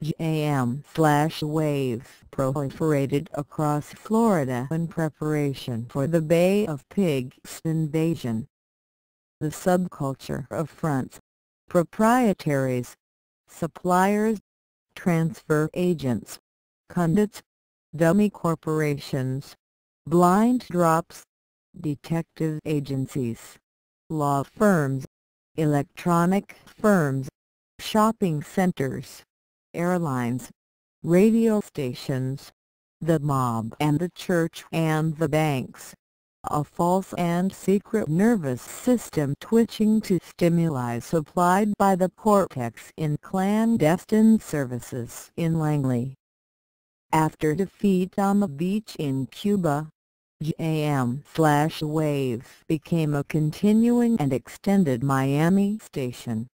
jam/wave proliferated across Florida in preparation for the Bay of Pigs invasion. The subculture of fronts, proprietaries, suppliers, transfer agents, conduits, dummy corporations, blind drops, detective agencies, law firms, electronic firms, shopping centers, airlines, radio stations, the mob and the church and the banks. A false and secret nervous system twitching to stimuli supplied by the cortex in clandestine services in Langley. After defeat on the beach in Cuba, jam/wave became a continuing and extended Miami station,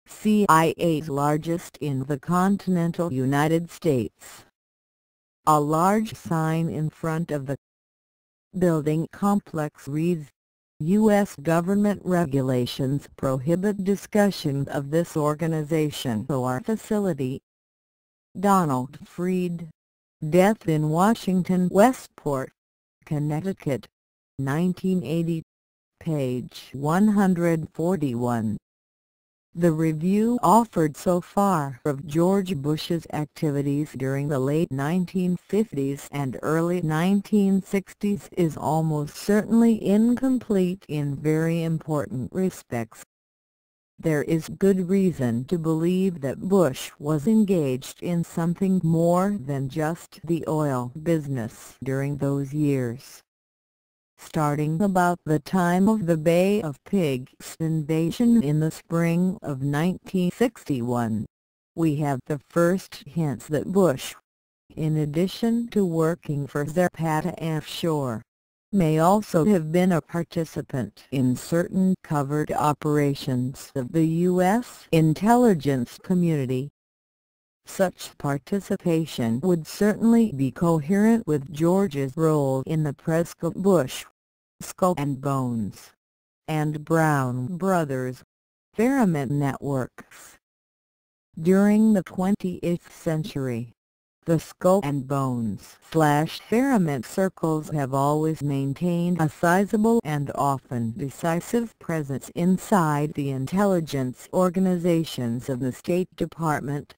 CIA's largest in the continental United States. A large sign in front of the building complex reads, U.S. government regulations prohibit discussion of this organization or facility. Donald Freed. Death in Washington, Westport, Connecticut, 1980. Page 141. The review offered so far of George Bush's activities during the late 1950s and early 1960s is almost certainly incomplete in very important respects. There is good reason to believe that Bush was engaged in something more than just the oil business during those years. Starting about the time of the Bay of Pigs invasion in the spring of 1961, we have the first hints that Bush, in addition to working for Zapata offshore, may also have been a participant in certain covert operations of the U.S. intelligence community. Such participation would certainly be coherent with George's role in the Prescott-Bush, Skull and Bones, and Brown Brothers experiment networks. During the 20th century, the Skull and Bones/experiment circles have always maintained a sizable and often decisive presence inside the intelligence organizations of the State Department,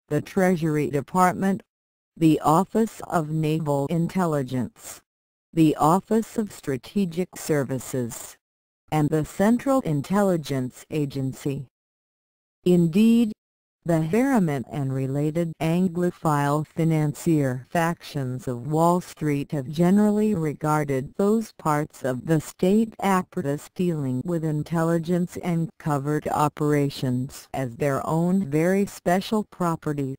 the Treasury Department, the Office of Naval Intelligence, the Office of Strategic Services, and the Central Intelligence Agency. Indeed, the Harriman and related Anglophile financier factions of Wall Street have generally regarded those parts of the state apparatus dealing with intelligence and covert operations as their own very special property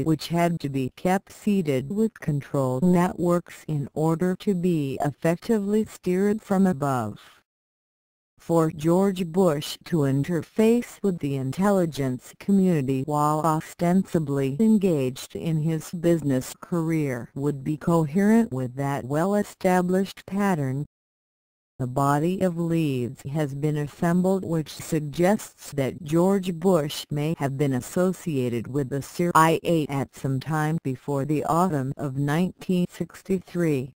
which had to be kept seated with control networks in order to be effectively steered from above. For George Bush to interface with the intelligence community while ostensibly engaged in his business career would be coherent with that well-established pattern. A body of leads has been assembled which suggests that George Bush may have been associated with the CIA at some time before the autumn of 1963.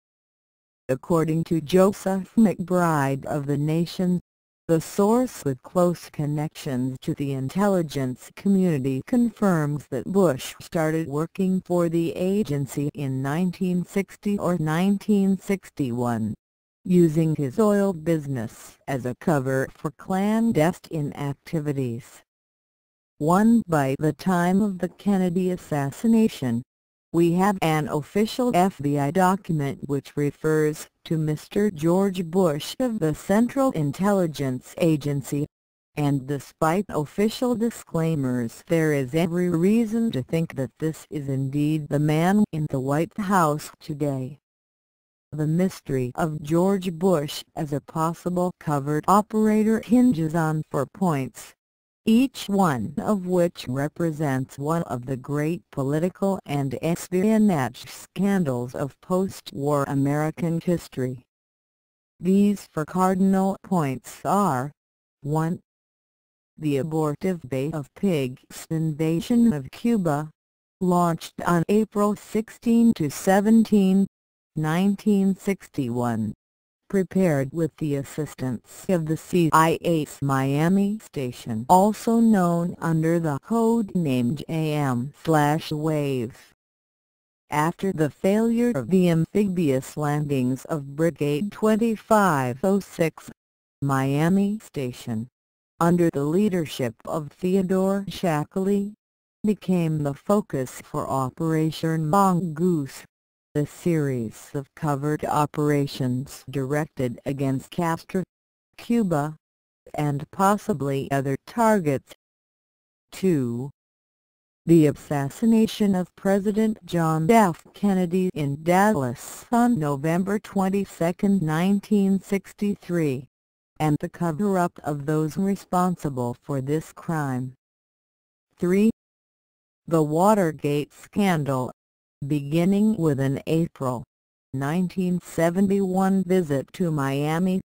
According to Joseph McBride of The Nation, the source with close connections to the intelligence community confirms that Bush started working for the agency in 1960 or 1961, using his oil business as a cover for clandestine activities. 1. By the time of the Kennedy assassination, we have an official FBI document which refers to Mr. George Bush of the Central Intelligence Agency, and despite official disclaimers there is every reason to think that this is indeed the man in the White House today. The mystery of George Bush as a possible covert operator hinges on 4 points, each one of which represents one of the great political and espionage scandals of post-war American history. These 4 cardinal points are: 1. The abortive Bay of Pigs invasion of Cuba, launched on April 16–17, 1961, prepared with the assistance of the CIA's Miami station, also known under the code name JM/Wave. After the failure of the amphibious landings of Brigade 2506, Miami station, under the leadership of Theodore Shackley, became the focus for Operation Mongoose, a series of covert operations directed against Castro, Cuba, and possibly other targets. 2. The assassination of President John F. Kennedy in Dallas on November 22, 1963, and the cover-up of those responsible for this crime. 3. The Watergate scandal, beginning with an April 1971 visit to Miami,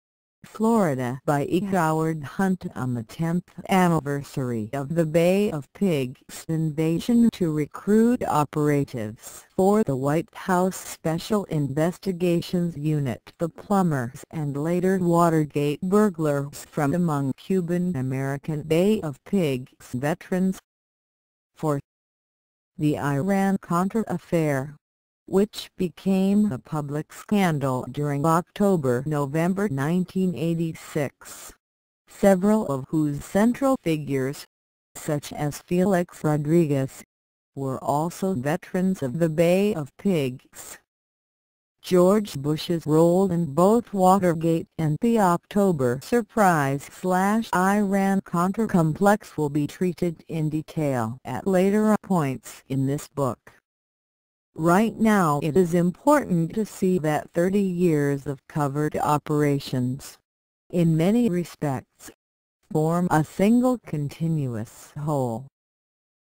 Florida by E. Howard Hunt on the 10th anniversary of the Bay of Pigs invasion to recruit operatives for the White House Special Investigations Unit, the plumbers and later Watergate burglars from among Cuban-American Bay of Pigs veterans. 4. The Iran-Contra affair, which became a public scandal during October-November 1986, several of whose central figures, such as Felix Rodriguez, were also veterans of the Bay of Pigs. George Bush's role in both Watergate and the October surprise/Iran-Contra complex will be treated in detail at later points in this book. Right now it is important to see that 30 years of covert operations, in many respects, form a single continuous whole.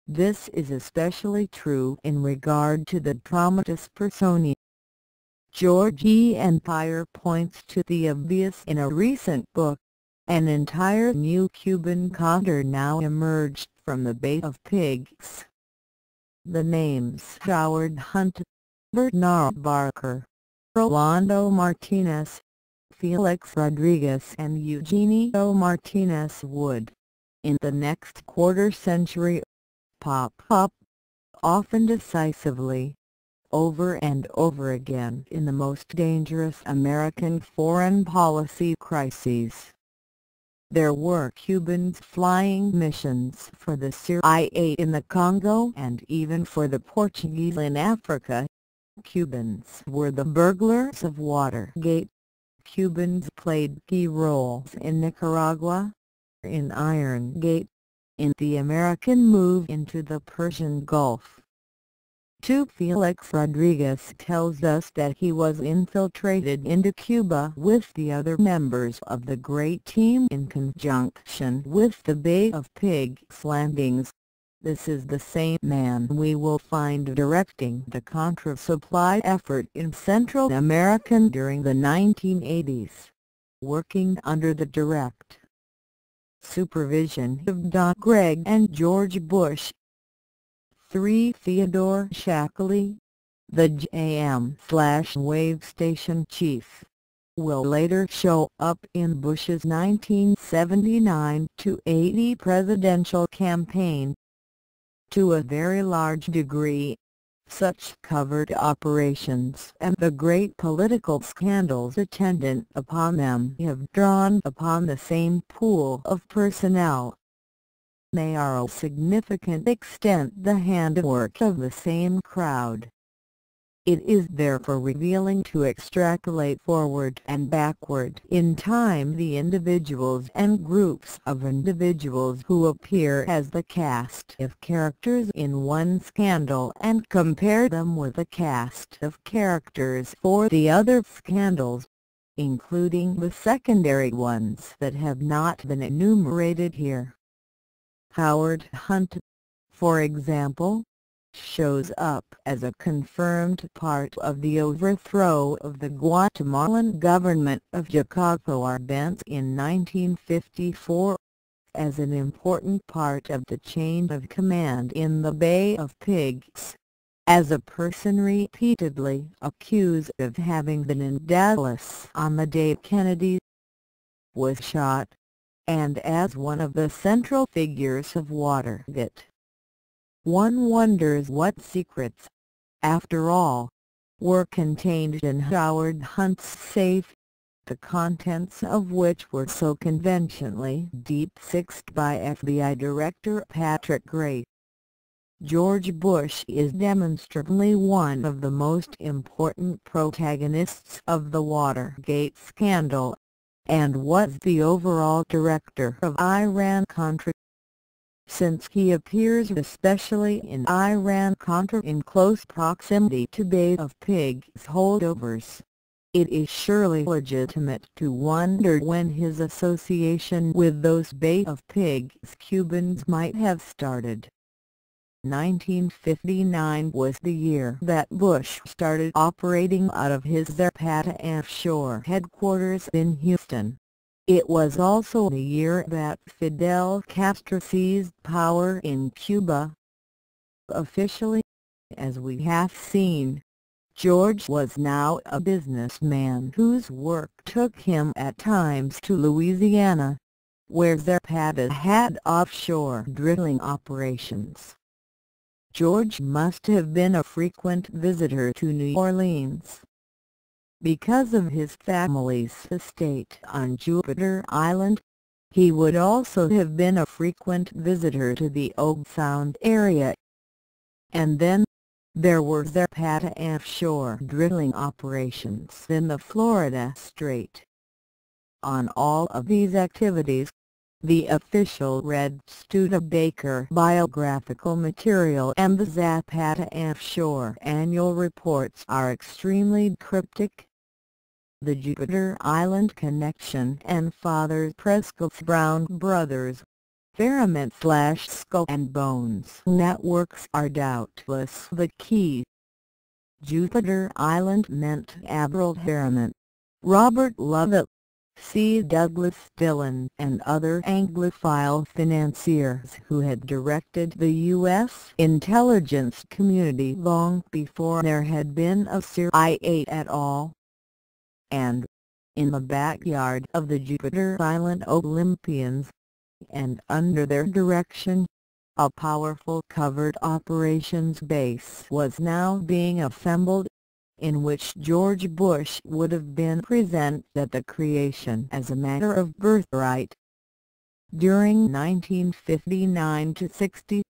This is especially true in regard to the dramatis personae. George E. Empire points to the obvious in a recent book: an entire new Cuban cadre now emerged from the Bay of Pigs. The names Howard Hunt, Bernard Barker, Rolando Martinez, Felix Rodriguez and Eugenio Martinez would, in the next quarter-century, pop up, often decisively, over and over again in the most dangerous American foreign policy crises. There were Cubans flying missions for the CIA in the Congo and even for the Portuguese in Africa. Cubans were the burglars of Watergate. Cubans played key roles in Nicaragua, in Iron Gate, in the American move into the Persian Gulf. 2. Felix Rodriguez tells us that he was infiltrated into Cuba with the other members of the Great Team in conjunction with the Bay of Pigs landings. This is the same man we will find directing the Contra supply effort in Central America during the 1980s, working under the direct supervision of Don Gregg and George Bush. 3. Theodore Shackley, the JM/Wave station chief, will later show up in Bush's 1979–80 presidential campaign. To a very large degree, such covert operations and the great political scandals attendant upon them have drawn upon the same pool of personnel. They are to a significant extent the handiwork of the same crowd. It is therefore revealing to extrapolate forward and backward in time the individuals and groups of individuals who appear as the cast of characters in one scandal and compare them with the cast of characters for the other scandals, including the secondary ones that have not been enumerated here. Howard Hunt, for example, shows up as a confirmed part of the overthrow of the Guatemalan government of Jacobo Arbenz in 1954, as an important part of the chain of command in the Bay of Pigs, as a person repeatedly accused of having been in Dallas on the day Kennedy was shot, and as one of the central figures of Watergate. One wonders what secrets, after all, were contained in Howard Hunt's safe, the contents of which were so conventionally deep-sixed by FBI Director Patrick Gray. George Bush is demonstrably one of the most important protagonists of the Watergate scandal, and was the overall director of Iran-Contra. Since he appears especially in Iran-Contra in close proximity to Bay of Pigs holdovers, it is surely legitimate to wonder when his association with those Bay of Pigs Cubans might have started. 1959 was the year that Bush started operating out of his Zapata offshore headquarters in Houston. It was also the year that Fidel Castro seized power in Cuba. Officially, as we have seen, George was now a businessman whose work took him at times to Louisiana, where Zapata had offshore drilling operations. George must have been a frequent visitor to New Orleans. Because of his family's estate on Jupiter Island, he would also have been a frequent visitor to the Oak Sound area. And then, there were Zapata offshore drilling operations in the Florida Strait. On all of these activities, the official Red Studebaker biographical material and the Zapata offshore annual reports are extremely cryptic. The Jupiter Island Connection and Father Prescott's Brown Brothers, Ferryman/Skull and Bones networks are doubtless the key. Jupiter Island meant Admiral Harriman, Robert Lovett, C. Douglas Dillon and other Anglophile financiers who had directed the U.S. intelligence community long before there had been a CIA at all. And, in the backyard of the Jupiter Island Olympians, and under their direction, a powerful covert operations base was now being assembled, in which George Bush would have been present at the creation as a matter of birthright. During 1959–60,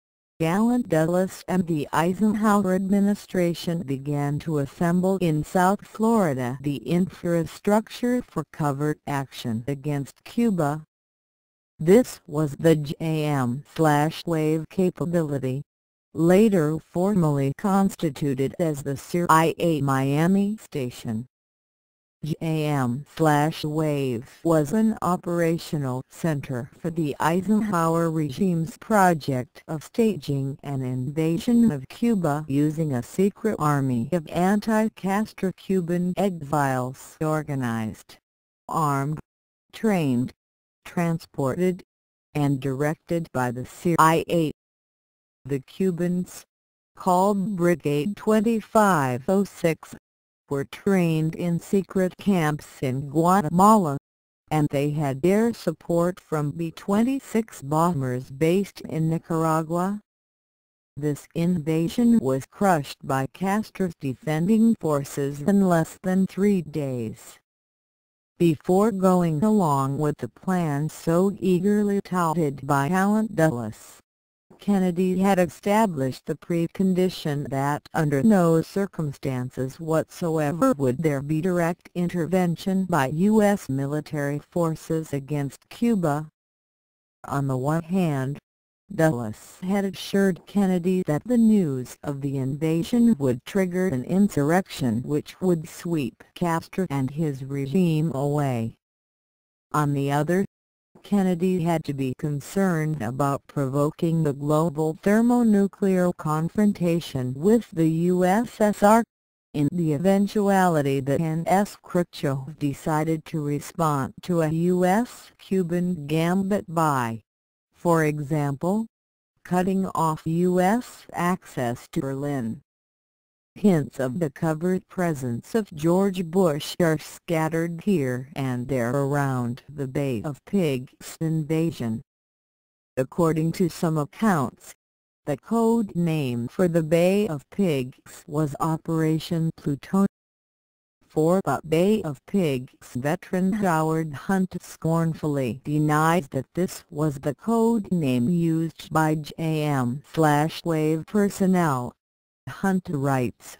Gallant Dulles and the Eisenhower administration began to assemble in South Florida the infrastructure for covert action against Cuba. This was the JAM/WAVE capability, later formally constituted as the CIA Miami Station. JAM/WAVE was an operational center for the Eisenhower regime's project of staging an invasion of Cuba using a secret army of anti-Castro Cuban exiles organized, armed, trained, transported, and directed by the CIA. The Cubans, called Brigade 2506, were trained in secret camps in Guatemala, and they had air support from B-26 bombers based in Nicaragua. This invasion was crushed by Castro's defending forces in less than 3 days. Before going along with the plan so eagerly touted by Gallant Dulles, Kennedy had established the precondition that under no circumstances whatsoever would there be direct intervention by U.S. military forces against Cuba. On the one hand, Dulles had assured Kennedy that the news of the invasion would trigger an insurrection which would sweep Castro and his regime away. On the other, Kennedy had to be concerned about provoking the global thermonuclear confrontation with the USSR, in the eventuality that N.S. Khrushchev decided to respond to a U.S.-Cuban gambit by For example, cutting off U.S. access to Berlin. Hints of the covert presence of George Bush are scattered here and there around the Bay of Pigs invasion. According to some accounts, the code name for the Bay of Pigs was Operation Pluton. But Bay of Pigs veteran Howard Hunt scornfully denies that this was the code name used by JM/Wave personnel. Hunt writes,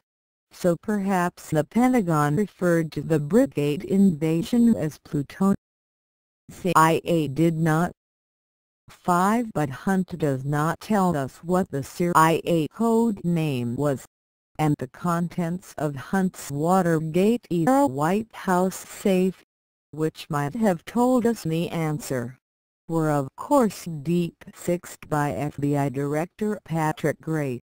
"So perhaps the Pentagon referred to the brigade invasion as Pluton. CIA did not." 5. But Hunt does not tell us what the CIA code name was, and the contents of Hunt's Watergate-era White House safe, which might have told us the answer, were of course deep-sixed by FBI Director Patrick Gray.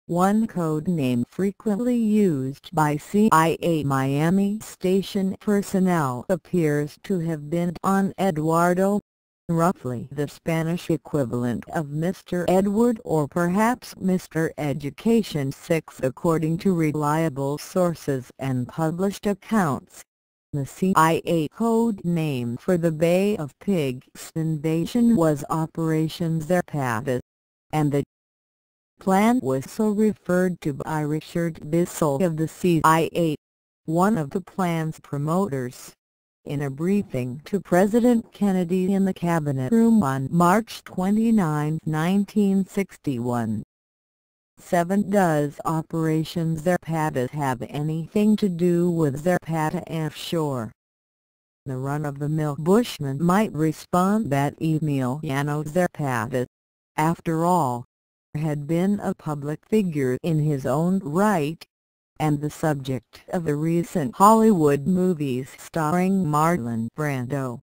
One code name frequently used by CIA Miami station personnel appears to have been Don Eduardo, roughly the Spanish equivalent of Mr. Edward or perhaps Mr. Education 6 according to reliable sources and published accounts. The CIA code name for the Bay of Pigs invasion was Operation Zarpadas, and the plan was so referred to by Richard Bissell of the CIA, one of the plan's promoters. In a briefing to President Kennedy in the Cabinet Room on March 29, 1961. 7. Does Operation Zarpadas have anything to do with Zapata offshore? The run-of-the-mill Bushman might respond that Emiliano Zapata, after all, had been a public figure in his own right, and the subject of the recent Hollywood movies starring Marlon Brando.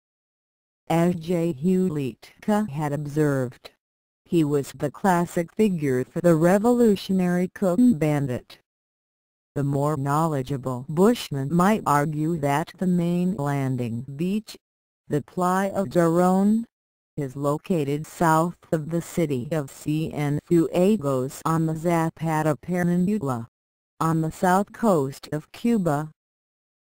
As J. Hewlett had observed, he was the classic figure for the revolutionary cook bandit. The more knowledgeable Bushman might argue that the main landing beach, the Playa Girón, is located south of the city of Cienfuegos on the Zapata Peninsula, on the south coast of Cuba.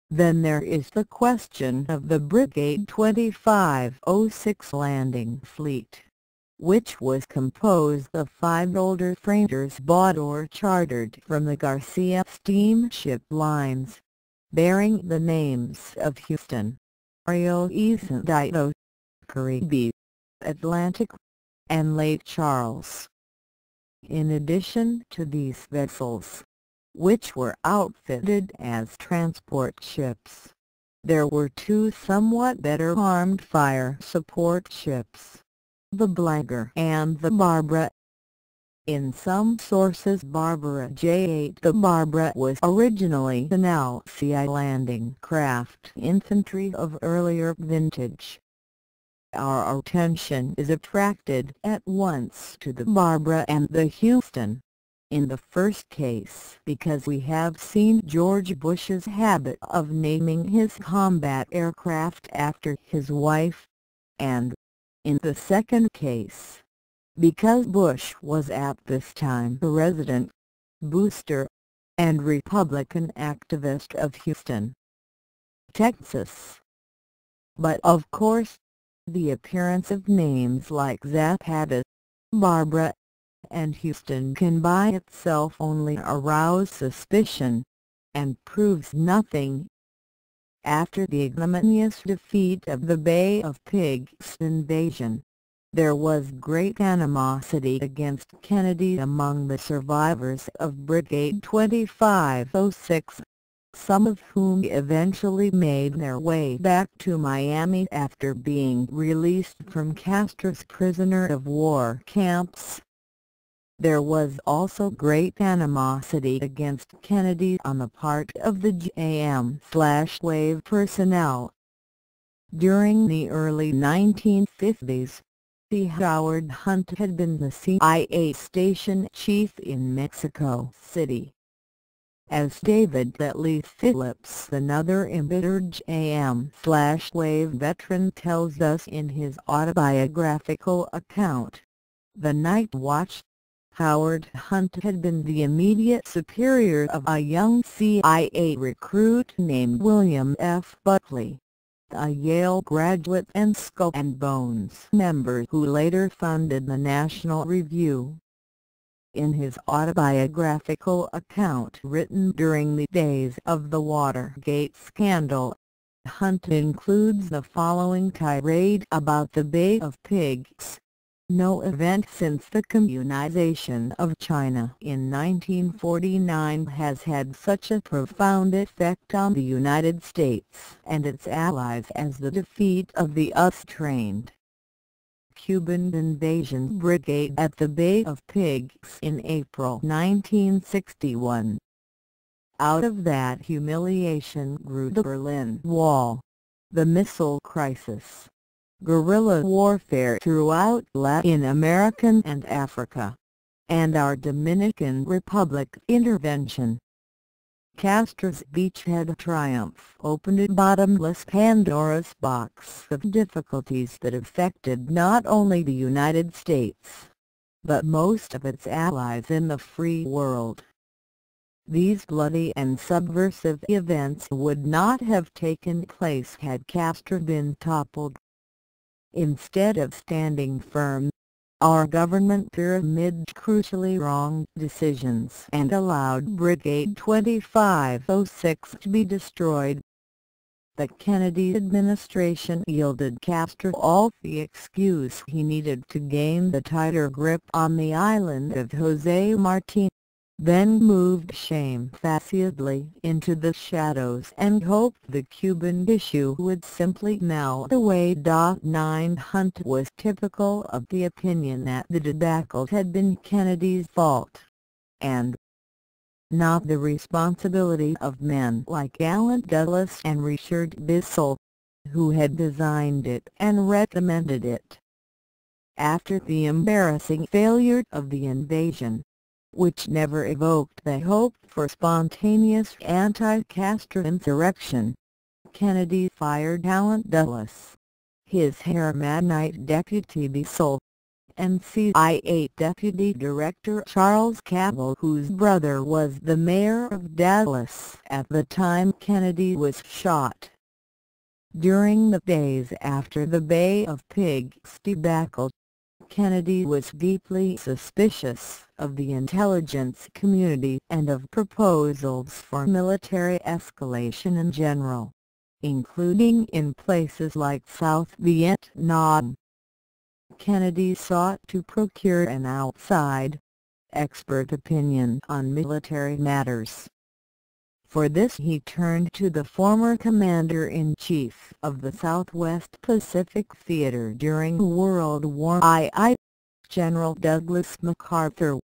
Then there is the question of the Brigade 2506 landing fleet, which was composed of 5 older freighters bought or chartered from the Garcia steamship lines, bearing the names of Houston, Rio Escondido, Caribe, Atlantic, and Lake Charles. In addition to these vessels, which were outfitted as transport ships, there were 2 somewhat better armed fire support ships, the Blanker and the Barbara. In some sources Barbara J8 the Barbara was originally an LCI landing craft infantry of earlier vintage. Our attention is attracted at once to the Barbara and the Houston. In the first case because we have seen George Bush's habit of naming his combat aircraft after his wife, and, in the second case, because Bush was at this time a resident, booster, and Republican activist of Houston, Texas. But of course, the appearance of names like Zapata, Barbara, and Houston can by itself only arouse suspicion, and proves nothing. After the ignominious defeat of the Bay of Pigs invasion, there was great animosity against Kennedy among the survivors of Brigade 2506, some of whom eventually made their way back to Miami after being released from Castro's prisoner of war camps. There was also great animosity against Kennedy on the part of the JM/Wave personnel. During the early 1950s, Howard Hunt had been the CIA station chief in Mexico City. as David Lee Phillips, another embittered JM/Wave veteran, tells us in his autobiographical account. The Night Watch. Howard Hunt had been the immediate superior of a young CIA recruit named William F. Buckley, a Yale graduate and Skull and Bones member who later funded the National Review. In his autobiographical account written during the days of the Watergate scandal, Hunt includes the following tirade about the Bay of Pigs. No event since the communization of China in 1949 has had such a profound effect on the United States and its allies as the defeat of the US-trained Cuban invasion brigade at the Bay of Pigs in April 1961. Out of that humiliation grew the Berlin Wall, the missile crisis, guerrilla warfare throughout Latin America and Africa, and our Dominican Republic intervention. Castro's beachhead triumph opened a bottomless Pandora's box of difficulties that affected not only the United States, but most of its allies in the free world. These bloody and subversive events would not have taken place had Castro been toppled. Instead of standing firm, our government pyramided crucially wrong decisions and allowed Brigade 2506 to be destroyed. The Kennedy administration yielded Castro all the excuse he needed to gain the tighter grip on the island of José Martí, then moved shamefacedly into the shadows and hoped the Cuban issue would simply melt away. 9 Hunt was typical of the opinion that the debacle had been Kennedy's fault, and not the responsibility of men like Allen Dulles and Richard Bissell, who had designed it and recommended it. After the embarrassing failure of the invasion, which never evoked the hope for spontaneous anti-Castro insurrection, Kennedy fired Allen Dulles, his Hermanite deputy Bissell, and CIA Deputy Director Charles Cabell, whose brother was the mayor of Dallas at the time Kennedy was shot. During the days after the Bay of Pigs debacle, Kennedy was deeply suspicious of the intelligence community and of proposals for military escalation in general, including in places like South Vietnam. Kennedy sought to procure an outside, expert opinion on military matters. For this he turned to the former Commander-in-Chief of the Southwest Pacific Theater during World War I, General Douglas MacArthur.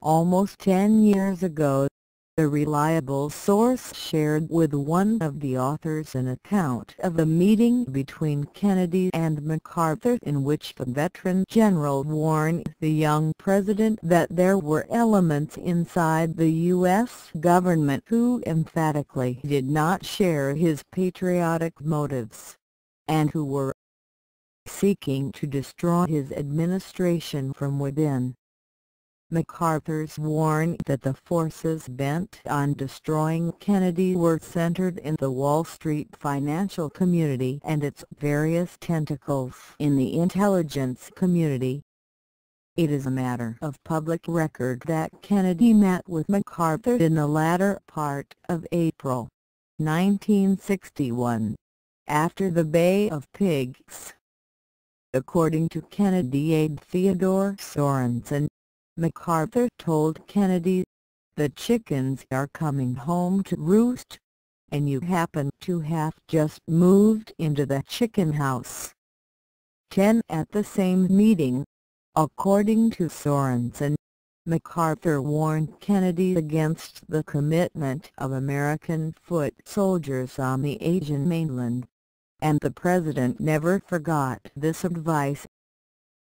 Almost 10 years ago, a reliable source shared with one of the authors an account of a meeting between Kennedy and MacArthur in which the veteran general warned the young president that there were elements inside the U.S. government who emphatically did not share his patriotic motives, and who were seeking to destroy his administration from within. MacArthur's warned that the forces bent on destroying Kennedy were centered in the Wall Street financial community and its various tentacles in the intelligence community. It is a matter of public record that Kennedy met with MacArthur in the latter part of April 1961, after the Bay of Pigs. According to Kennedy aide Theodore Sorensen, MacArthur told Kennedy, "The chickens are coming home to roost, and you happen to have just moved into the chicken house." 10 At the same meeting, according to Sorensen, MacArthur warned Kennedy against the commitment of American foot soldiers on the Asian mainland, and the President never forgot this advice.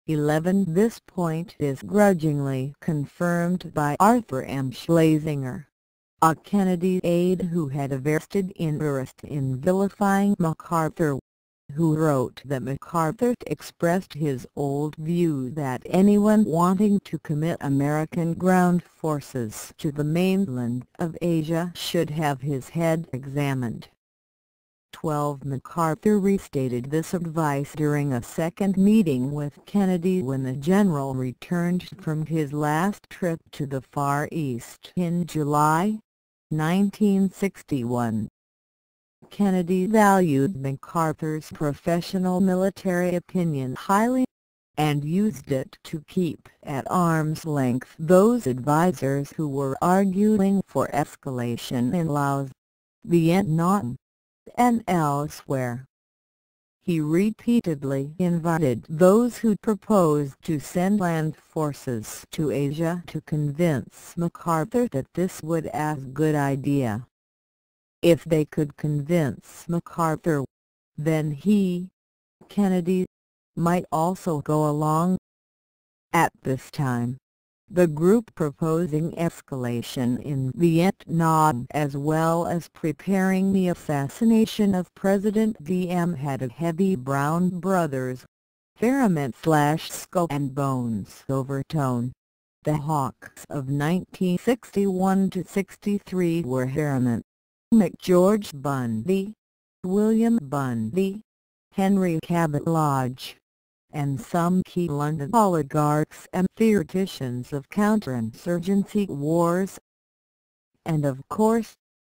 11 This point is grudgingly confirmed by Arthur M. Schlesinger, a Kennedy aide who had a vested interest in vilifying MacArthur, who wrote that MacArthur expressed his old view that anyone wanting to commit American ground forces to the mainland of Asia should have his head examined. 12 MacArthur restated this advice during a second meeting with Kennedy when the general returned from his last trip to the Far East in July 1961. Kennedy valued MacArthur's professional military opinion highly, and used it to keep at arm's length those advisers who were arguing for escalation in Laos, Vietnam, and elsewhere. He repeatedly invited those who proposed to send land forces to Asia to convince MacArthur that this was a good idea. If they could convince MacArthur, then he, Kennedy, might also go along. At this time, the group proposing escalation in Vietnam as well as preparing the assassination of President V.M. had a heavy Brown Brothers, Ferrament/Skull and Bones overtone. The hawks of 1961–63 were Harriman, McGeorge Bundy, William Bundy, Henry Cabot Lodge, and some key London oligarchs and theoreticians of counterinsurgency wars. And of course,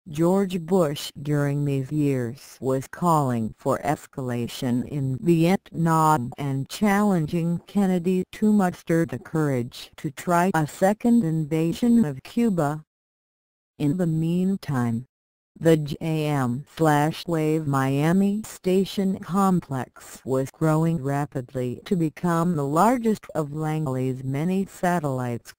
George Bush during these years was calling for escalation in Vietnam and challenging Kennedy to muster the courage to try a second invasion of Cuba. In the meantime, the JM/Wave Miami station complex was growing rapidly to become the largest of Langley's many satellites.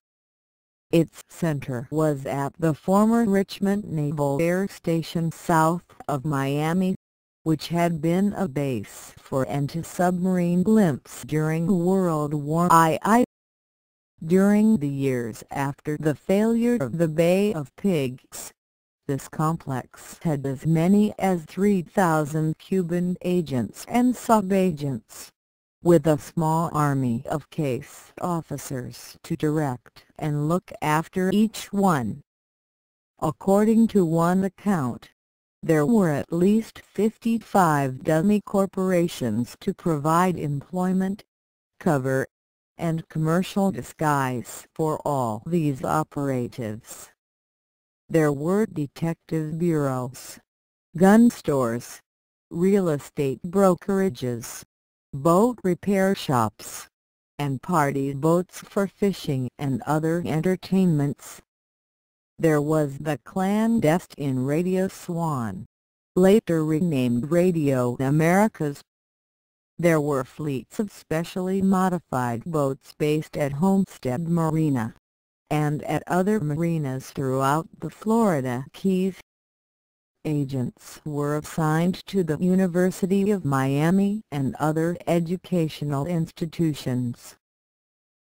Its center was at the former Richmond Naval Air Station south of Miami, which had been a base for anti-submarine blimps during World War II. During the years after the failure of the Bay of Pigs, this complex had as many as 3,000 Cuban agents and sub-agents, with a small army of case officers to direct and look after each one. According to one account, there were at least 55 dummy corporations to provide employment, cover, and commercial disguise for all these operatives. There were detective bureaus, gun stores, real estate brokerages, boat repair shops, and party boats for fishing and other entertainments. There was the clandestine Radio Swan, later renamed Radio Americas. There were fleets of specially modified boats based at Homestead Marina, and at other marinas throughout the Florida Keys. Agents were assigned to the University of Miami and other educational institutions.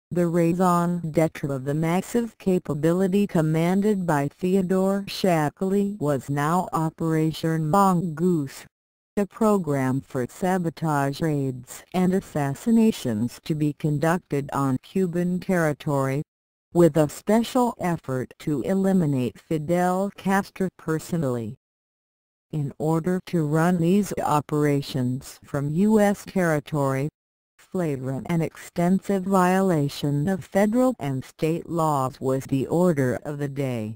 The raison d'etre of the massive capability commanded by Theodore Shackley was now Operation Mongoose, a program for sabotage raids and assassinations to be conducted on Cuban territory, with a special effort to eliminate Fidel Castro personally. In order to run these operations from U.S. territory, flagrant and extensive violation of federal and state laws was the order of the day.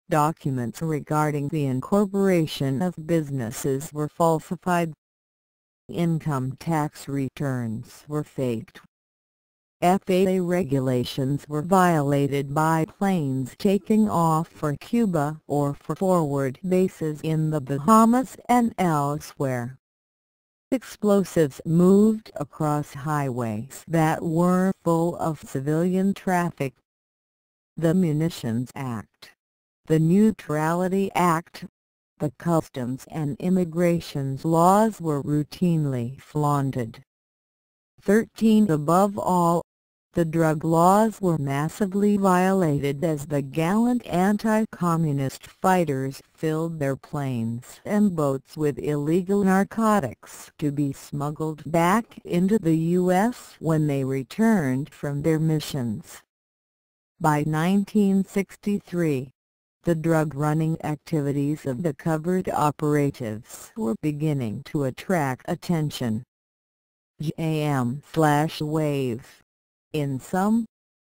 Documents regarding the incorporation of businesses were falsified. Income tax returns were faked. FAA regulations were violated by planes taking off for Cuba or for forward bases in the Bahamas and elsewhere. Explosives moved across highways that were full of civilian traffic. The Munitions Act, the Neutrality Act, the Customs and Immigration laws were routinely flaunted. 13. Above all, The drug laws were massively violated as the gallant anti-communist fighters filled their planes and boats with illegal narcotics to be smuggled back into the U.S. when they returned from their missions. By 1963, the drug-running activities of the covert operatives were beginning to attract attention. Jam/wave, in sum,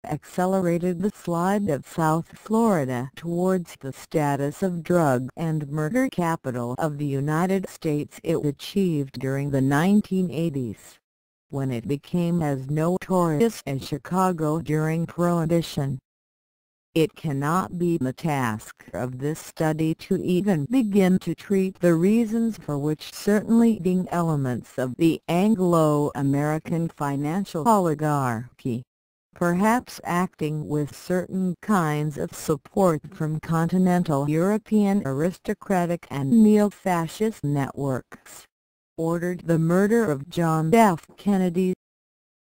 accelerated the slide of South Florida towards the status of drug and murder capital of the United States it achieved during the 1980s, when it became as notorious as Chicago during Prohibition. It cannot be the task of this study to even begin to treat the reasons for which certain leading elements of the Anglo-American financial oligarchy, perhaps acting with certain kinds of support from continental European aristocratic and neo-fascist networks, ordered the murder of John F. Kennedy.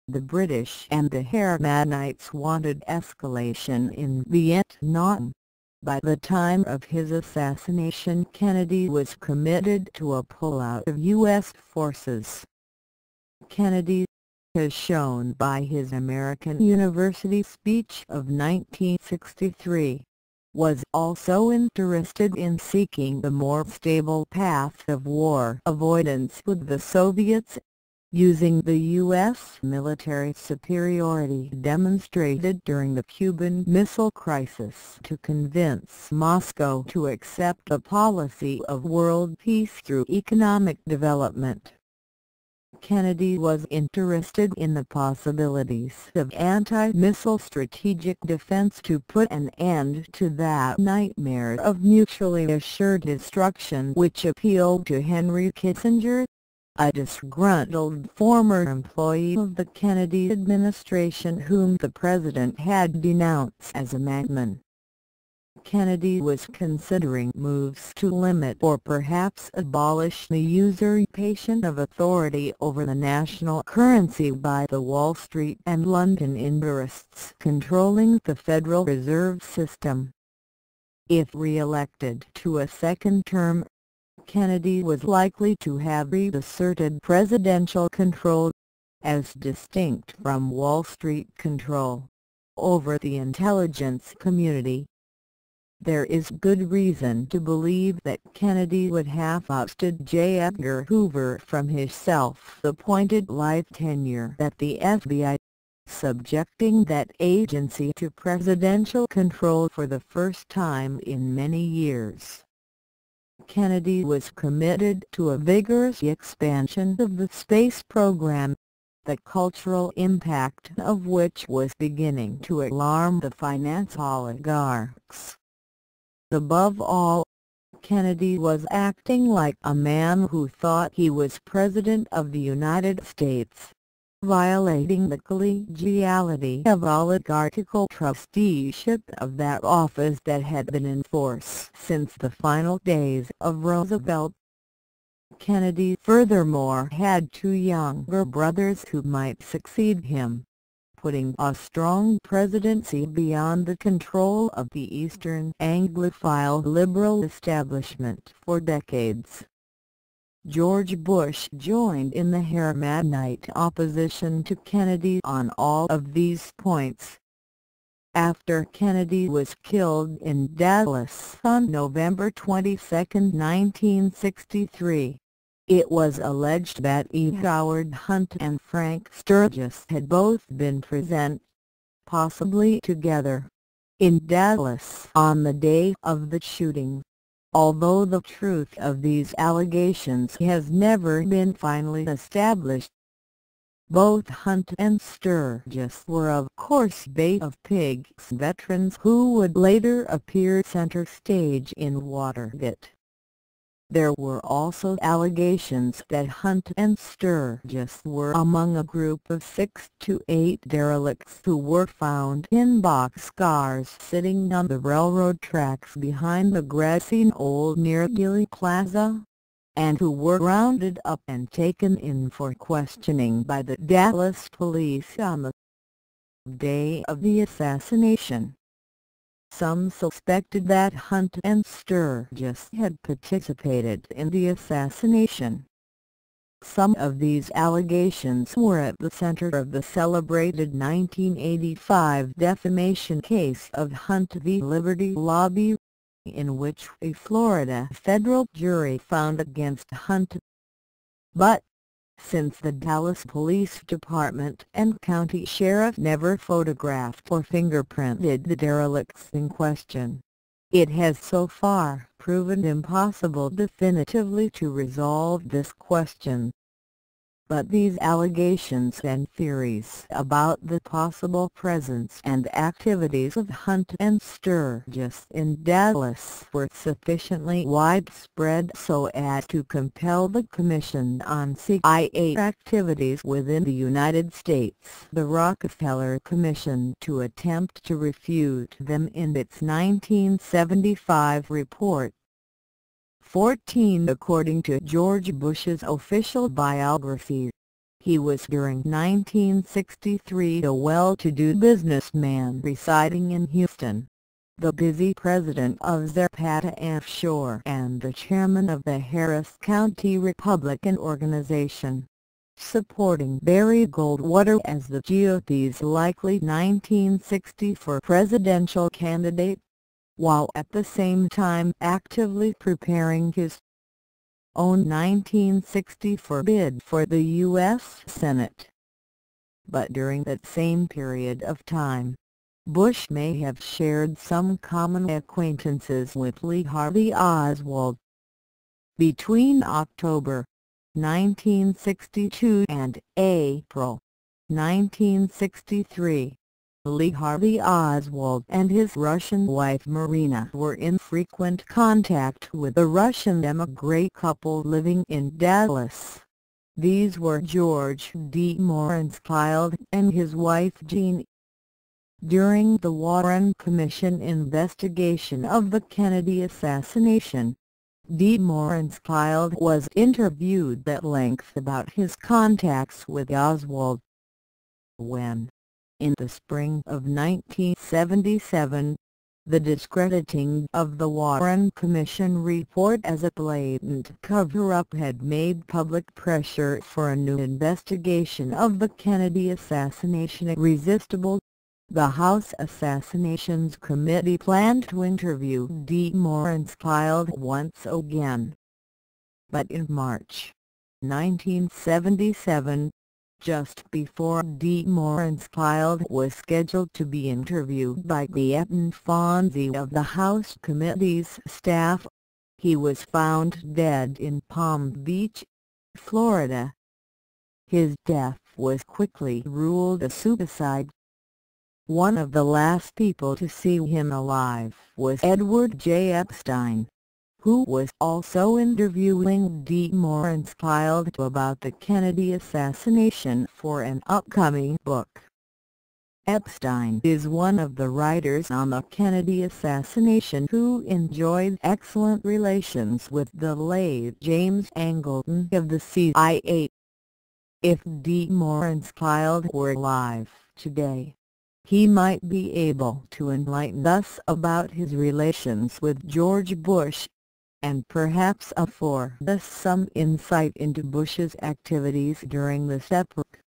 The British and the Hermanites wanted escalation in Vietnam. By the time of his assassination, Kennedy was committed to a pullout of U.S. forces. Kennedy, as shown by his American University speech of 1963, was also interested in seeking the more stable path of war avoidance with the Soviets, using the U.S. military superiority demonstrated during the Cuban Missile Crisis to convince Moscow to accept a policy of world peace through economic development. Kennedy was interested in the possibilities of anti-missile strategic defense to put an end to that nightmare of mutually assured destruction which appealed to Henry Kissinger, a disgruntled former employee of the Kennedy administration whom the president had denounced as a madman. Kennedy was considering moves to limit or perhaps abolish the usurpation of authority over the national currency by the Wall Street and London interests controlling the Federal Reserve System. If re-elected to a second term, Kennedy was likely to have reasserted presidential control, as distinct from Wall Street control, over the intelligence community. There is good reason to believe that Kennedy would have ousted J. Edgar Hoover from his self-appointed life tenure at the FBI, subjecting that agency to presidential control for the first time in many years. Kennedy was committed to a vigorous expansion of the space program, the cultural impact of which was beginning to alarm the finance oligarchs. Above all, Kennedy was acting like a man who thought he was President of the United States, violating the collegiality of oligarchical trusteeship of that office that had been in force since the final days of Roosevelt. Kennedy furthermore had two younger brothers who might succeed him, putting a strong presidency beyond the control of the Eastern Anglophile liberal establishment for decades. George Bush joined in the Hermanite opposition to Kennedy on all of these points. After Kennedy was killed in Dallas on November 22, 1963, it was alleged that E. Howard Hunt and Frank Sturgis had both been present, possibly together, in Dallas on the day of the shooting. Although the truth of these allegations has never been finally established. Both Hunt and Sturgis were of course Bay of Pigs veterans who would later appear center stage in Watergate. There were also allegations that Hunt and Sturgis were among a group of 6 to 8 derelicts who were found in boxcars sitting on the railroad tracks behind the grassy knoll near Dealey Plaza, and who were rounded up and taken in for questioning by the Dallas police on the day of the assassination. Some suspected that Hunt and Sturgis had participated in the assassination. Some of these allegations were at the center of the celebrated 1985 defamation case of Hunt v. Liberty Lobby, in which a Florida federal jury found against Hunt. But, since the Dallas Police Department and county sheriff never photographed or fingerprinted the derelicts in question, it has so far proven impossible definitively to resolve this question. But these allegations and theories about the possible presence and activities of Hunt and Sturgis in Dallas were sufficiently widespread so as to compel the Commission on CIA Activities within the United States, the Rockefeller Commission, to attempt to refute them in its 1975 report. 14. According to George Bush's official biography, he was during 1963 a well-to-do businessman residing in Houston, the busy president of Zapata Offshore and the chairman of the Harris County Republican Organization, supporting Barry Goldwater as the GOP's likely 1964 presidential candidate, while at the same time actively preparing his own 1964 bid for the U.S. Senate. But during that same period of time, Bush may have shared some common acquaintances with Lee Harvey Oswald. Between October 1962 and April 1963, Lee Harvey Oswald and his Russian wife Marina were in frequent contact with a Russian emigre couple living in Dallas. These were George D. Morenskild and his wife Jean. During the Warren Commission investigation of the Kennedy assassination, D. Morenskild was interviewed at length about his contacts with Oswald. When, in the spring of 1977, the discrediting of the Warren Commission report as a blatant cover-up had made public pressure for a new investigation of the Kennedy assassination irresistible, the House Assassinations Committee planned to interview D. Morenskild once again. But in March 1977, just before D. Morenskild was scheduled to be interviewed by the Anton Fonzie of the House Committee's staff, he was found dead in Palm Beach, Florida. His death was quickly ruled a suicide. One of the last people to see him alive was Edward J. Epstein, who was also interviewing D. Morenskild about the Kennedy assassination for an upcoming book. Epstein is one of the writers on the Kennedy assassination who enjoyed excellent relations with the late James Angleton of the CIA. If D. Morenskild were alive today, he might be able to enlighten us about his relations with George Bush, and perhaps afford us some insight into Bush's activities during this epoch.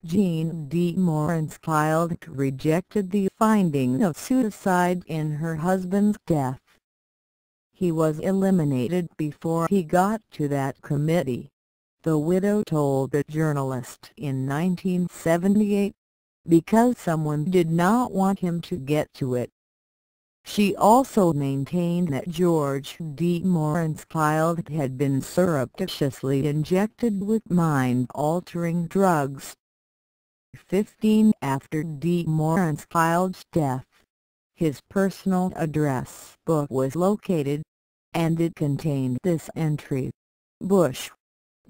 Jean D. Morenskild rejected the finding of suicide in her husband's death. He was eliminated before he got to that committee, the widow told a journalist in 1978, because someone did not want him to get to it. She also maintained that George D. Morenskild had been surreptitiously injected with mind-altering drugs. 15. After D. Morenskild's death, his personal address book was located, and it contained this entry: Bush,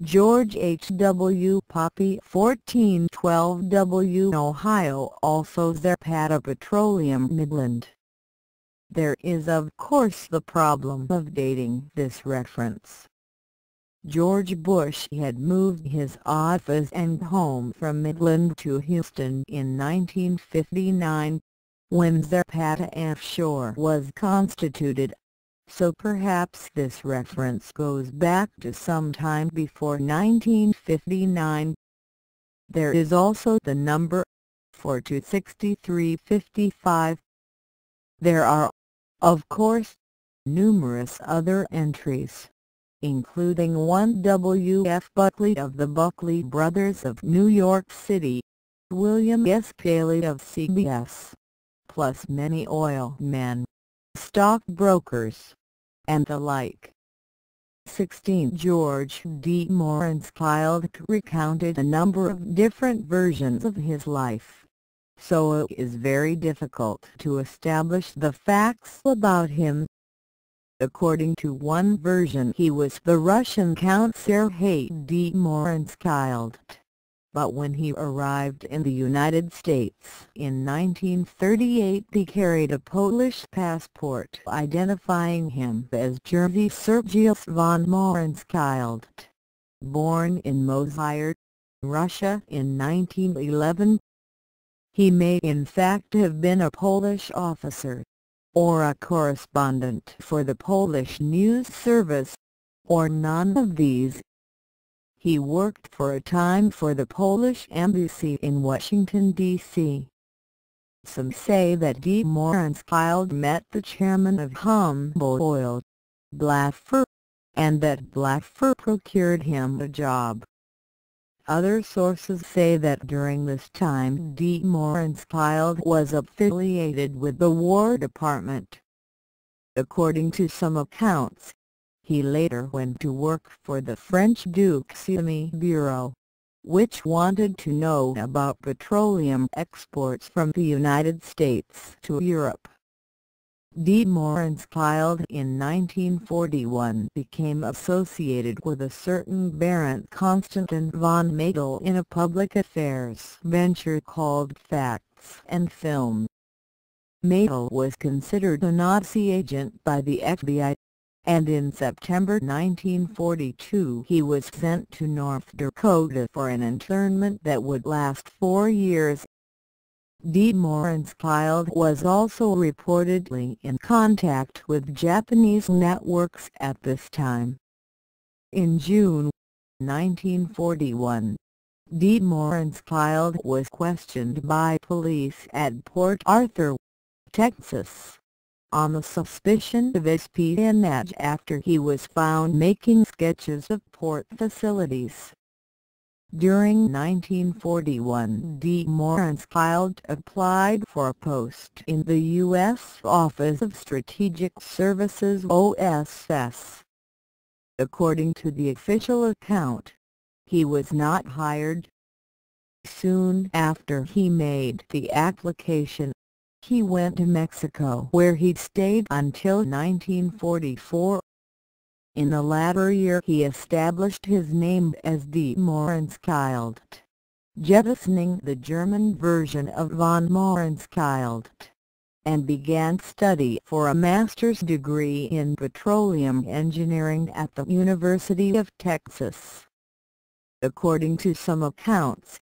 George H. W. Poppy 1412 W. Ohio, also Zapata Petroleum, Midland. There is of course the problem of dating this reference. George Bush had moved his office and home from Midland to Houston in 1959, when Zapata offshore was constituted, so perhaps this reference goes back to some time before 1959. There is also the number 426355. There are, of course, numerous other entries, including one W. F. Buckley of the Buckley Brothers of New York City, William S. Paley of CBS, plus many oil men, stockbrokers, and the like. 16. George D. Moran's-Child recounted a number of different versions of his life, so it is very difficult to establish the facts about him. According to one version, he was the Russian Count Sergei D. Moran's-Child, but when he arrived in the United States in 1938 he carried a Polish passport identifying him as Jerzy Sergius von Moran's-Child, born in Mosbyr, Russia in 1911. He may in fact have been a Polish officer, or a correspondent for the Polish news service, or none of these. He worked for a time for the Polish embassy in Washington, D.C. Some say that D. Moran's-Child met the chairman of Humboldt Oil, Blaffer, and that Blaffer procured him a job. Other sources say that during this time D. Moran's-Child was affiliated with the War Department. According to some accounts, he later went to work for the French Duke's Army Bureau, which wanted to know about petroleum exports from the United States to Europe. D. Moran's-Child in 1941 became associated with a certain Baron Konstantin von Madel in a public affairs venture called Facts and Film. Madel was considered a Nazi agent by the FBI, and in September 1942 he was sent to North Dakota for an internment that would last 4 years. D. Moran's-Child was also reportedly in contact with Japanese networks at this time. In June 1941, D. Moran's-Child was questioned by police at Port Arthur, Texas, on the suspicion of espionage after he was found making sketches of port facilities. During 1941 D. Moran's-Child applied for a post in the U.S. Office of Strategic Services OSS. According to the official account, he was not hired. Soon after he made the application, he went to Mexico where he stayed until 1944. In the latter year he established his name as D. Moran's-Child, jettisoning the German version of von Moran's-Child, and began study for a master's degree in petroleum engineering at the University of Texas. According to some accounts,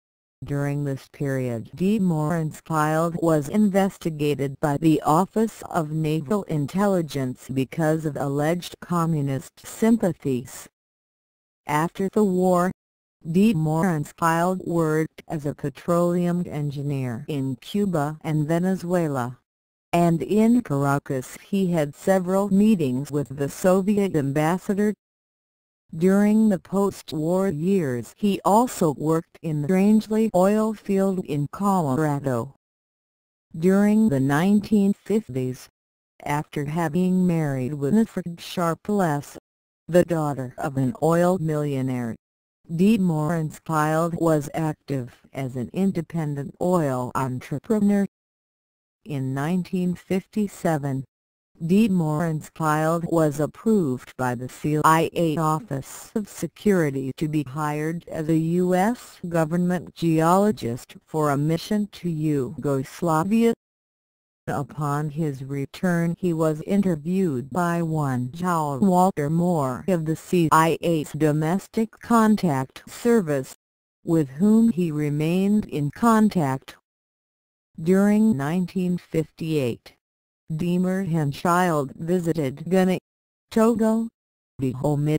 during this period D. Moran's-Child was investigated by the Office of Naval Intelligence because of alleged communist sympathies. After the war, D. Moran's-Child worked as a petroleum engineer in Cuba and Venezuela, and in Caracas he had several meetings with the Soviet ambassador. During the post-war years he also worked in the Rangeley oil field in Colorado. During the 1950s, after having married Winifred Sharpless, the daughter of an oil millionaire, D. Moran's-Child was active as an independent oil entrepreneur. In 1957, D. Moran's-Child was approved by the CIA Office of Security to be hired as a U.S. government geologist for a mission to Yugoslavia. Upon his return he was interviewed by one John Walter Moore of the CIA's Domestic Contact Service, with whom he remained in contact. During 1958, Demerhenchild visited Ghana, Togo, Dahomey.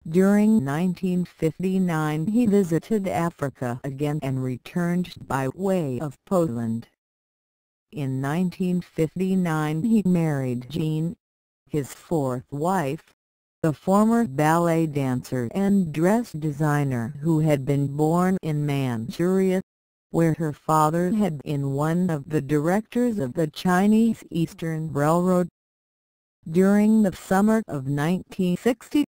During 1959 he visited Africa again and returned by way of Poland. In 1959 he married Jean, his fourth wife, the former ballet dancer and dress designer who had been born in Manchuria, where her father had been one of the directors of the Chinese Eastern Railroad. During the summer of 1960,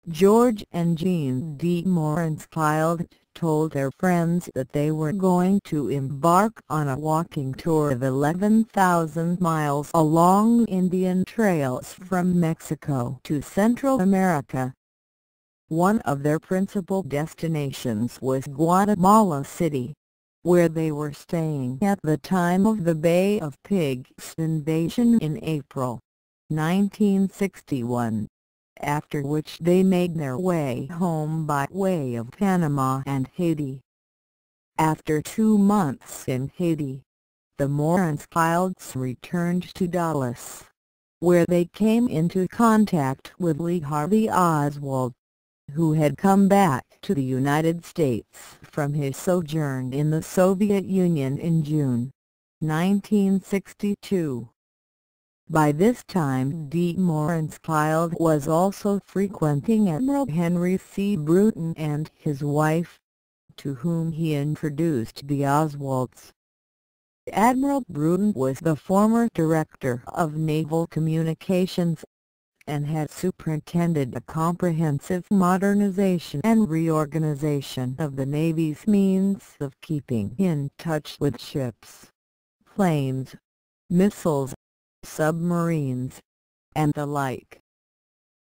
George and Jean de Morenskild told their friends that they were going to embark on a walking tour of 11,000 miles along Indian trails from Mexico to Central America. One of their principal destinations was Guatemala City, where they were staying at the time of the Bay of Pigs invasion in April 1961, after which they made their way home by way of Panama and Haiti. After 2 months in Haiti, the Morenskilds returned to Dallas, where they came into contact with Lee Harvey Oswald, who had come back to the United States from his sojourn in the Soviet Union in June 1962. By this time de Morenskild was also frequenting Admiral Henry C. Bruton and his wife, to whom he introduced the Oswalds. Admiral Bruton was the former Director of Naval Communications, and had superintended a comprehensive modernization and reorganization of the Navy's means of keeping in touch with ships, planes, missiles, submarines, and the like.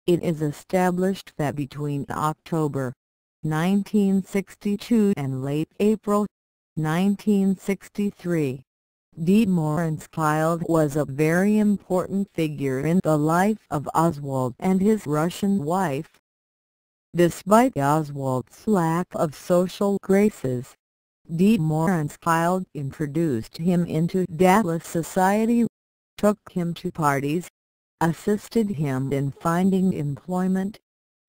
It is established that between October 1962 and late April 1963, de Morenskild was a very important figure in the life of Oswald and his Russian wife. Despite Oswald's lack of social graces, de Morenskild introduced him into Dallas society, took him to parties, assisted him in finding employment,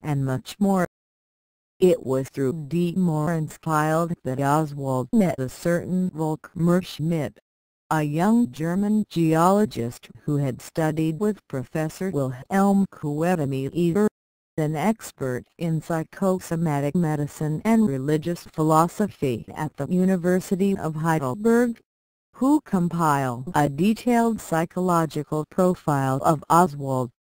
and much more. It was through de Morenskild that Oswald met a certain Volkmar Schmidt, a young German geologist who had studied with Professor Wilhelm Kuetemeier, an expert in psychosomatic medicine and religious philosophy at the University of Heidelberg, who compiled a detailed psychological profile of Oswald.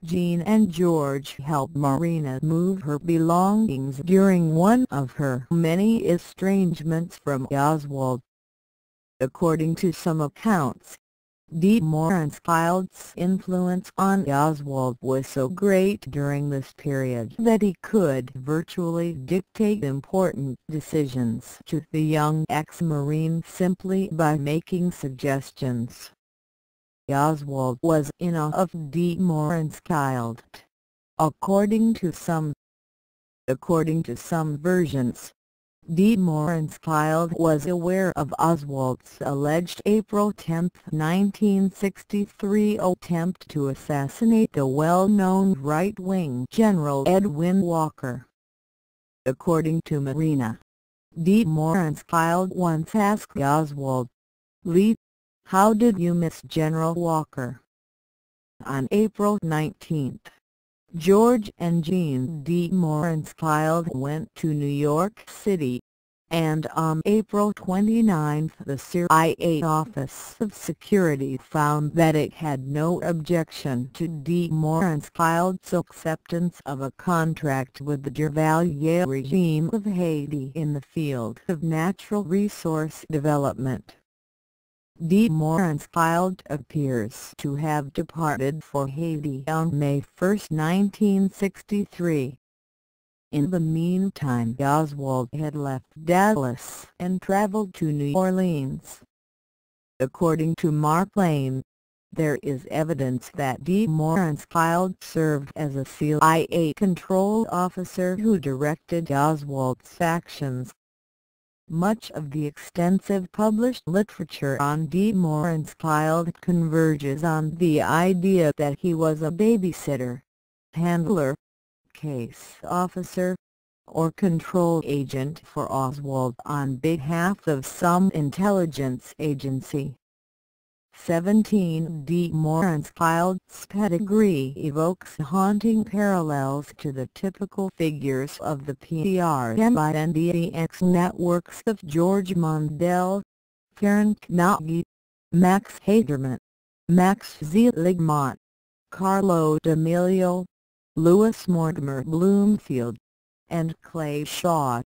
Jean and George helped Marina move her belongings during one of her many estrangements from Oswald. According to some accounts, de Morenskild's influence on Oswald was so great during this period that he could virtually dictate important decisions to the young ex-Marine simply by making suggestions. Oswald was in awe of de Morenskild. According to some versions, de Morenskild was aware of Oswald's alleged April 10, 1963 attempt to assassinate the well-known right-wing General Edwin Walker. According to Marina, de Morenskild once asked Oswald, "Lee, how did you miss General Walker?" On April 19, George and Jean de Morenskild went to New York City, and on April 29 the CIA Office of Security found that it had no objection to de Morenskild's acceptance of a contract with the Duvalier regime of Haiti in the field of natural resource development. De Morenskild appears to have departed for Haiti on May 1, 1963. In the meantime Oswald had left Dallas and traveled to New Orleans. According to Mark Lane, there is evidence that de Morenschildt served as a CIA control officer who directed Oswald's actions. Much of the extensive published literature on de Morenschildt converges on the idea that he was a babysitter, handler, case officer, or control agent for Oswald on behalf of some intelligence agency. 17 De Morenschildt's pedigree evokes haunting parallels to the typical figures of the PR and NDX networks of George Mondale, Karen Knauge, Max Haderman, Max Seligman, Carlo D'Amelio, Louis Mortimer Bloomfield, and Clay Shaw,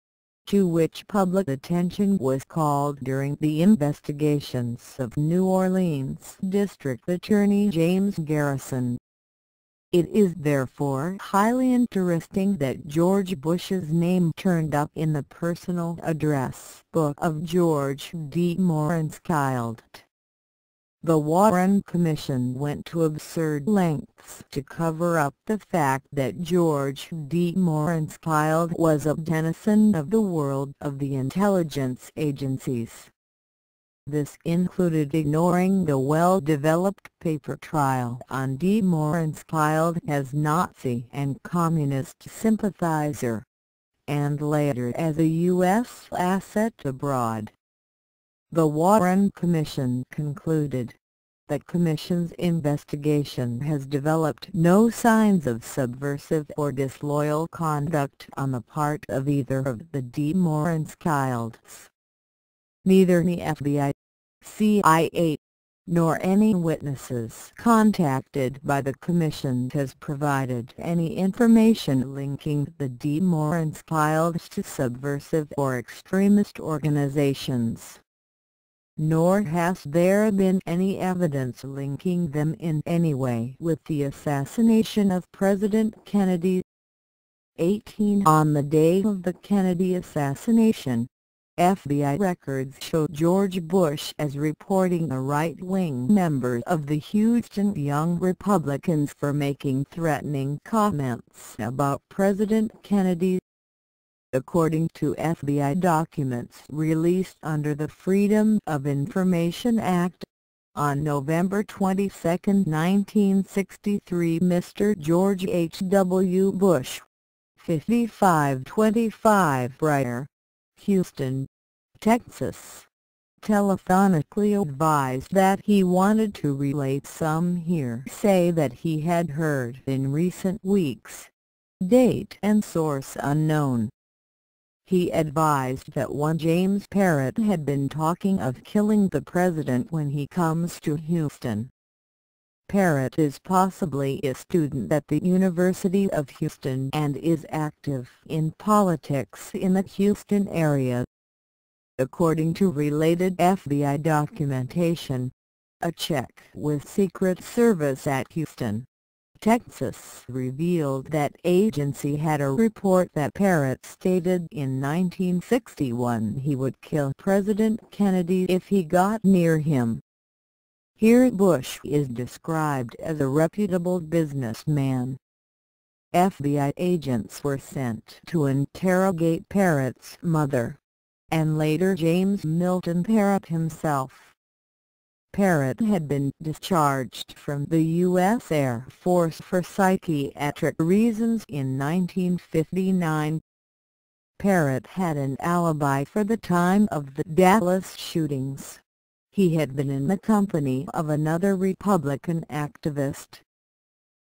to which public attention was called during the investigations of New Orleans District Attorney James Garrison. It is therefore highly interesting that George Bush's name turned up in the personal address book of George de Morenschildt. The Warren Commission went to absurd lengths to cover up the fact that George de Morenschildt was a denizen of the world of the intelligence agencies. This included ignoring the well-developed paper trail on de Morenschildt as Nazi and communist sympathizer, and later as a U.S. asset abroad. The Warren Commission concluded, the Commission's investigation has developed no signs of subversive or disloyal conduct on the part of either of the de Morenschildts. Neither the FBI, CIA, nor any witnesses contacted by the Commission has provided any information linking the de Morenschildts to subversive or extremist organizations. Nor has there been any evidence linking them in any way with the assassination of President Kennedy. 18 On the day of the Kennedy assassination, FBI records show George Bush as reporting a right-wing member of the Houston Young Republicans for making threatening comments about President Kennedy. According to FBI documents released under the Freedom of Information Act, on November 22, 1963, Mr. George H. W. Bush, 5525 Briar, Houston, Texas, telephonically advised that he wanted to relate some hearsay that he had heard in recent weeks. Date and source unknown. He advised that one James Parrott had been talking of killing the president when he comes to Houston. Parrott is possibly a student at the University of Houston and is active in politics in the Houston area. According to related FBI documentation, a check with Secret Service at Houston, Texas revealed that agency had a report that Parrott stated in 1961 he would kill President Kennedy if he got near him. Here Bush is described as a reputable businessman. FBI agents were sent to interrogate Parrott's mother, and later James Milton Parrott himself. Parrott had been discharged from the U.S. Air Force for psychiatric reasons in 1959. Parrott had an alibi for the time of the Dallas shootings. He had been in the company of another Republican activist.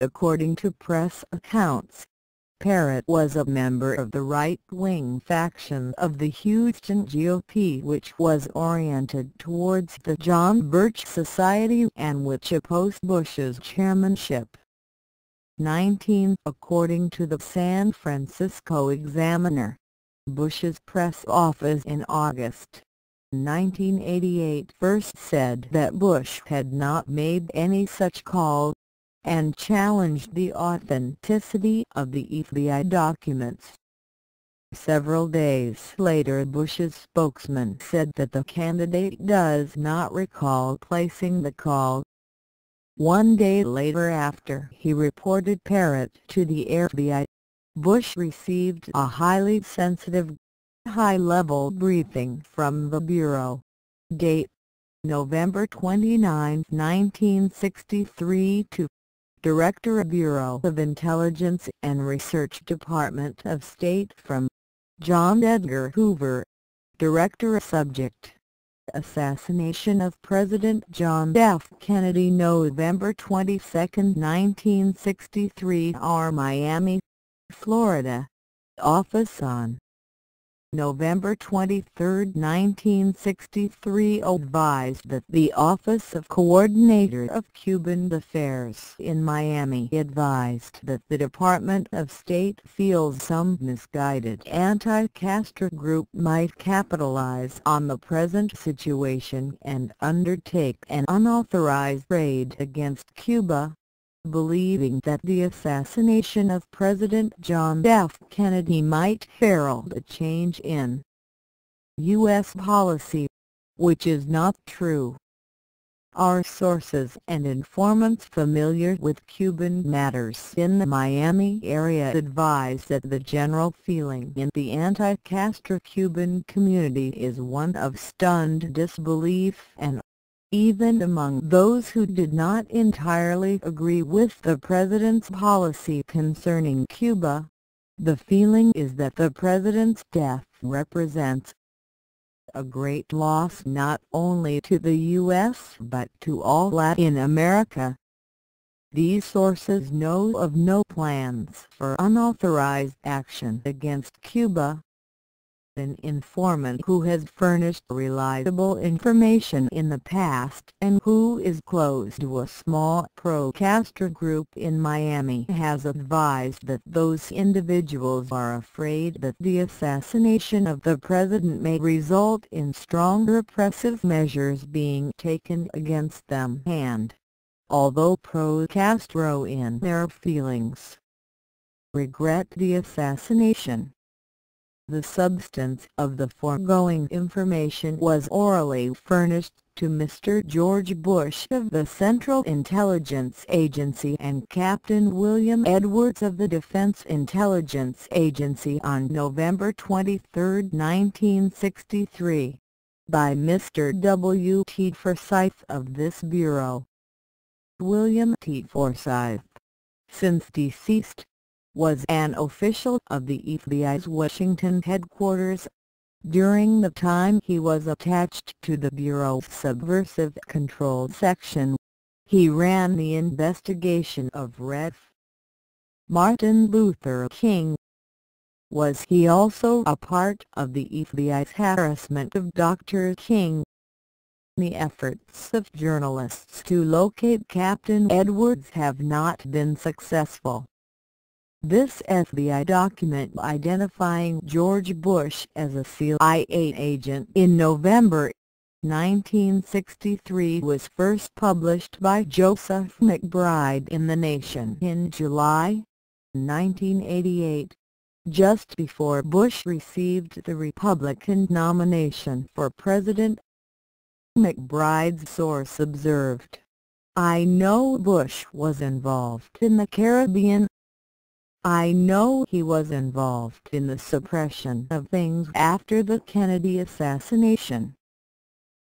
According to press accounts, Parrott was a member of the right-wing faction of the Houston GOP, which was oriented towards the John Birch Society and which opposed Bush's chairmanship. 19 According to the San Francisco Examiner, Bush's press office in August 1988 first said that Bush had not made any such call, and challenged the authenticity of the FBI documents. Several days later, Bush's spokesman said that the candidate does not recall placing the call. One day later, after he reported Parrott to the FBI, Bush received a highly sensitive, high-level briefing from the Bureau. Date: November 29, 1963 to Director of Bureau of Intelligence and Research, Department of State, from John Edgar Hoover, Director. Subject: Assassination of President John F. Kennedy, November 22, 1963. R. Miami, Florida. Office on November 23, 1963, advised that the Office of Coordinator of Cuban Affairs in Miami advised that the Department of State feels some misguided anti-Castro group might capitalize on the present situation and undertake an unauthorized raid against Cuba, believing that the assassination of President John F. Kennedy might herald a change in U.S. policy, which is not true. Our sources and informants familiar with Cuban matters in the Miami area advise that the general feeling in the anti-Castro Cuban community is one of stunned disbelief, and even among those who did not entirely agree with the president's policy concerning Cuba, the feeling is that the president's death represents a great loss not only to the U.S. but to all Latin America. These sources know of no plans for unauthorized action against Cuba. An informant who has furnished reliable information in the past and who is close to a small pro-Castro group in Miami has advised that those individuals are afraid that the assassination of the president may result in strong repressive measures being taken against them, and, although pro-Castro in their feelings, regret the assassination. The substance of the foregoing information was orally furnished to Mr. George Bush of the Central Intelligence Agency and Captain William Edwards of the Defense Intelligence Agency on November 23, 1963, by Mr. W. T. Forsyth of this Bureau. William T. Forsyth, since deceased, was an official of the FBI's Washington headquarters. During the time he was attached to the Bureau's Subversive Control Section, he ran the investigation of Rev. Martin Luther King. Was he also a part of the FBI's harassment of Dr. King? The efforts of journalists to locate Captain Edwards have not been successful. This FBI document identifying George Bush as a CIA agent in November 1963 was first published by Joseph McBride in The Nation in July 1988, just before Bush received the Republican nomination for president. McBride's source observed, "I know Bush was involved in the Caribbean. I know he was involved in the suppression of things after the Kennedy assassination.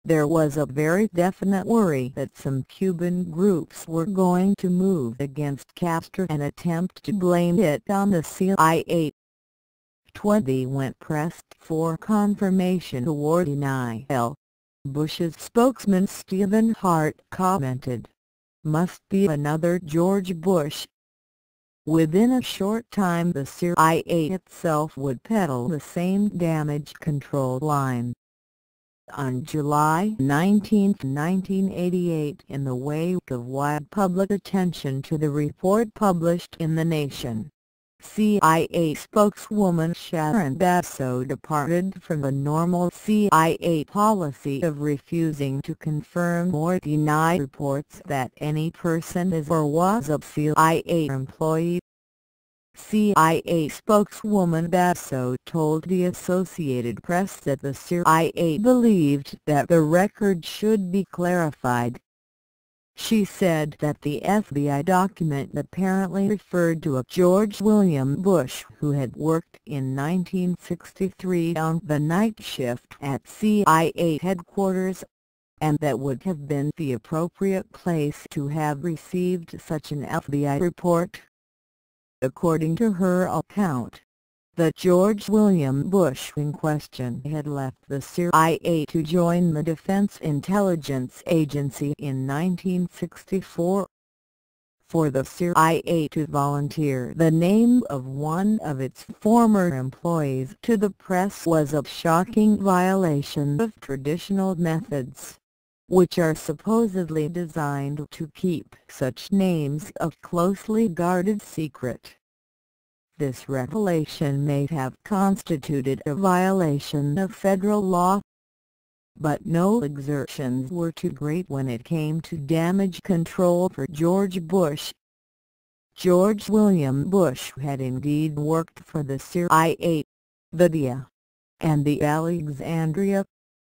There was a very definite worry that some Cuban groups were going to move against Castro and attempt to blame it on the CIA." 20 When pressed for confirmation or denial, Bush's spokesman Stephen Hart commented, "Must be another George Bush." Within a short time the CIA itself would peddle the same damage control line. On July 19, 1988, in the wake of wide public attention to the report published in The Nation, CIA spokeswoman Sharon Basso departed from the normal CIA policy of refusing to confirm or deny reports that any person is or was a CIA employee. CIA spokeswoman Basso told the Associated Press that the CIA believed that the record should be clarified. She said that the FBI document apparently referred to a George William Bush who had worked in 1963 on the night shift at CIA headquarters, and that would have been the appropriate place to have received such an FBI report. According to her account, the George William Bush in question had left the CIA to join the Defense Intelligence Agency in 1964. For the CIA to volunteer the name of one of its former employees to the press was a shocking violation of traditional methods, which are supposedly designed to keep such names a closely guarded secret. This revelation may have constituted a violation of federal law, but no exertions were too great when it came to damage control for George Bush. George William Bush had indeed worked for the CIA, the DIA, and the Alexandria,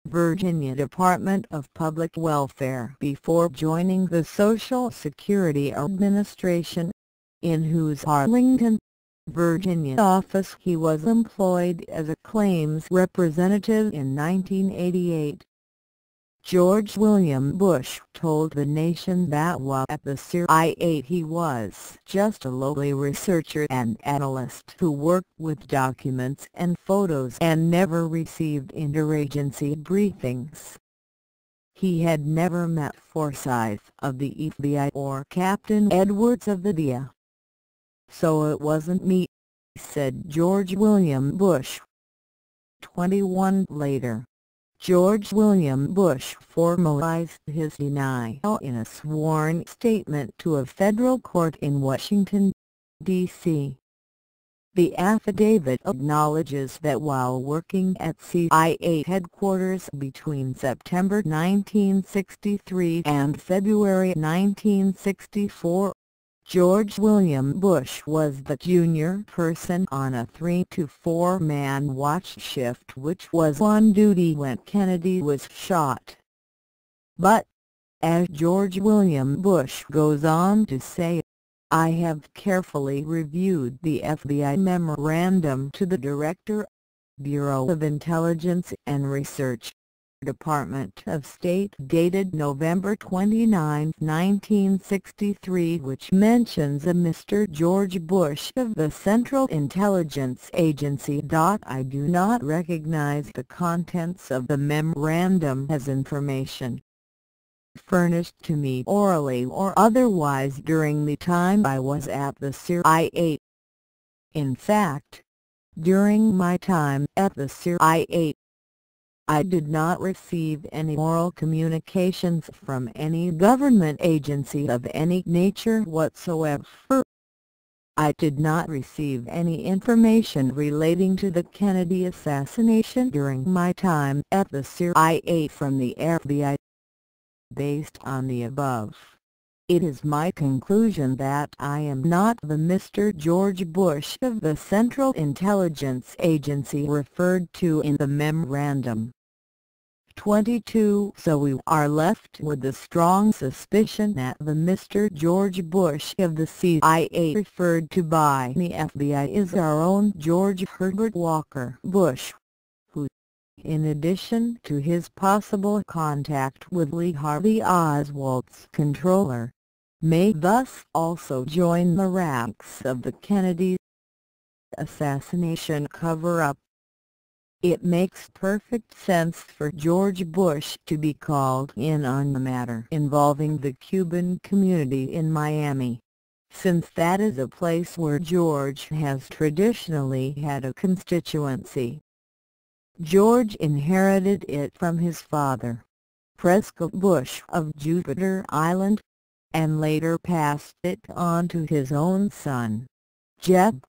Virginia Department of Public Welfare before joining the Social Security Administration, in whose Arlington, Virginia office he was employed as a claims representative in 1988. George William Bush told the nation that while at the CIA he was just a lowly researcher and analyst who worked with documents and photos and never received interagency briefings. He had never met Forsyth of the FBI or Captain Edwards of the DIA. "So it wasn't me," said George William Bush. 21 later, George William Bush formalized his denial in a sworn statement to a federal court in Washington, D.C. The affidavit acknowledges that while working at CIA headquarters between September 1963 and February 1964, George William Bush was the junior person on a 3- to 4-man watch shift which was on duty when Kennedy was shot. But, as George William Bush goes on to say, "I have carefully reviewed the FBI memorandum to the Director, Bureau of Intelligence and Research, Department of State dated November 29, 1963, which mentions a Mr. George Bush of the Central Intelligence Agency. I do not recognize the contents of the memorandum as information furnished to me orally or otherwise during the time I was at the CIA. In fact, during my time at the CIA, I did not receive any oral communications from any government agency of any nature whatsoever. I did not receive any information relating to the Kennedy assassination during my time at the CIA from the FBI. Based on the above, it is my conclusion that I am not the Mr. George Bush of the Central Intelligence Agency referred to in the memorandum." 22 So we are left with the strong suspicion that the Mr. George Bush of the CIA referred to by the FBI is our own George Herbert Walker Bush, who, in addition to his possible contact with Lee Harvey Oswald's controller, may thus also join the ranks of the Kennedy assassination cover-up. It makes perfect sense for George Bush to be called in on the matter involving the Cuban community in Miami, since that is a place where George has traditionally had a constituency. George inherited it from his father, Prescott Bush of Jupiter Island, and later passed it on to his own son, Jeb.